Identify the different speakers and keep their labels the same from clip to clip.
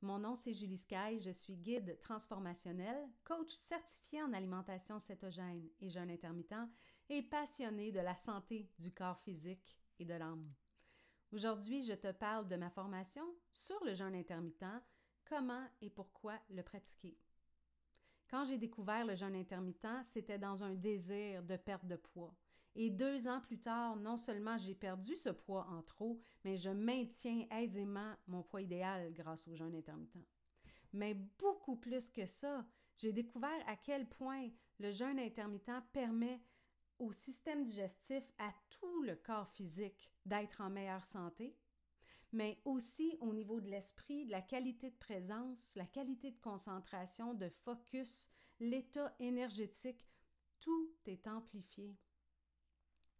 Speaker 1: Mon nom, c'est Julie Sky, je suis guide transformationnel, coach certifié en alimentation cétogène et jeûne intermittent et passionnée de la santé du corps physique et de l'âme. Aujourd'hui, je te parle de ma formation sur le jeûne intermittent, comment et pourquoi le pratiquer. Quand j'ai découvert le jeûne intermittent, c'était dans un désir de perte de poids. Et 2 ans plus tard, non seulement j'ai perdu ce poids en trop, mais je maintiens aisément mon poids idéal grâce au jeûne intermittent. Mais beaucoup plus que ça, j'ai découvert à quel point le jeûne intermittent permet au système digestif, à tout le corps physique d'être en meilleure santé, mais aussi au niveau de l'esprit, de la qualité de présence, la qualité de concentration, de focus, l'état énergétique, tout est amplifié.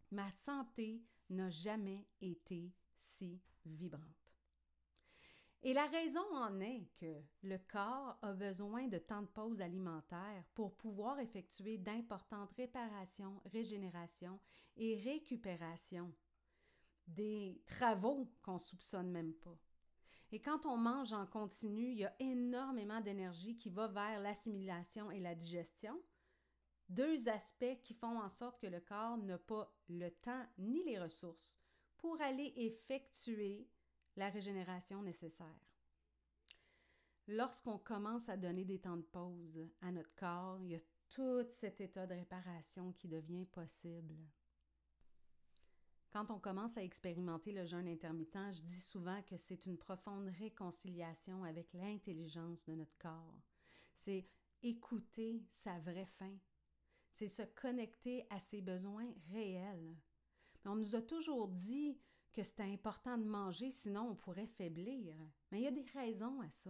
Speaker 1: Ma santé n'a jamais été si vibrante. Et la raison en est que le corps a besoin de temps de pause alimentaire pour pouvoir effectuer d'importantes réparations, régénérations et récupérations, des travaux qu'on ne soupçonne même pas. Et quand on mange en continu, il y a énormément d'énergie qui va vers l'assimilation et la digestion, 2 aspects qui font en sorte que le corps n'a pas le temps ni les ressources pour aller effectuer la régénération nécessaire. Lorsqu'on commence à donner des temps de pause à notre corps, il y a tout cet état de réparation qui devient possible. Quand on commence à expérimenter le jeûne intermittent, je dis souvent que c'est une profonde réconciliation avec l'intelligence de notre corps. C'est écouter sa vraie faim. C'est se connecter à ses besoins réels. Mais on nous a toujours dit que c'était important de manger, sinon on pourrait faiblir. Mais il y a des raisons à ça.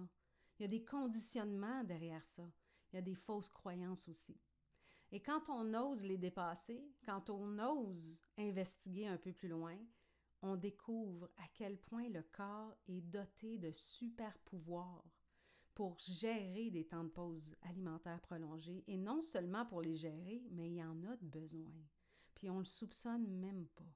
Speaker 1: Il y a des conditionnements derrière ça. Il y a des fausses croyances aussi. Et quand on ose les dépasser, quand on ose investiguer un peu plus loin, on découvre à quel point le corps est doté de super pouvoirs pour gérer des temps de pause alimentaire prolongés. Et non seulement pour les gérer, mais il y en a de besoin. Puis on ne le soupçonne même pas.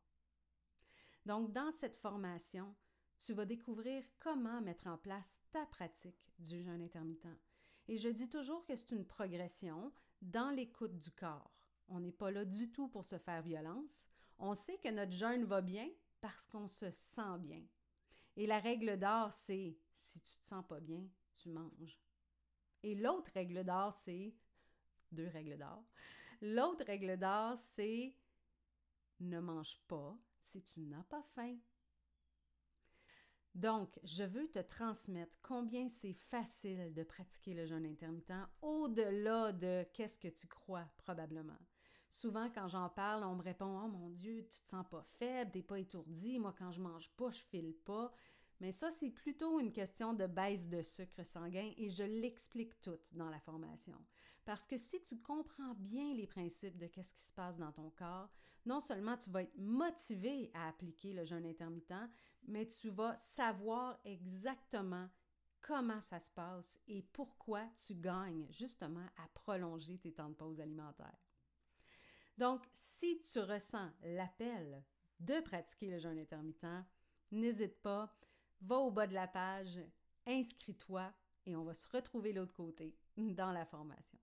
Speaker 1: Donc, dans cette formation, tu vas découvrir comment mettre en place ta pratique du jeûne intermittent. Et je dis toujours que c'est une progression dans l'écoute du corps. On n'est pas là du tout pour se faire violence. On sait que notre jeûne va bien parce qu'on se sent bien. Et la règle d'or, c'est si tu te sens pas bien, tu manges. Et l'autre règle d'or, c'est 2 règles d'or. L'autre règle d'or, c'est ne mange pas si tu n'as pas faim. Donc, je veux te transmettre combien c'est facile de pratiquer le jeûne intermittent au-delà de qu'est-ce que tu crois probablement. Souvent, quand j'en parle, on me répond « Oh mon Dieu, tu te sens pas faible, t'es pas étourdi, moi quand je mange pas, je file pas. » Mais ça, c'est plutôt une question de baisse de sucre sanguin et je l'explique tout dans la formation. Parce que si tu comprends bien les principes de qu'est-ce qui se passe dans ton corps, non seulement tu vas être motivé à appliquer le jeûne intermittent, mais tu vas savoir exactement comment ça se passe et pourquoi tu gagnes justement à prolonger tes temps de pause alimentaire. Donc, si tu ressens l'appel de pratiquer le jeûne intermittent, n'hésite pas, va au bas de la page, inscris-toi et on va se retrouver de l'autre côté dans la formation.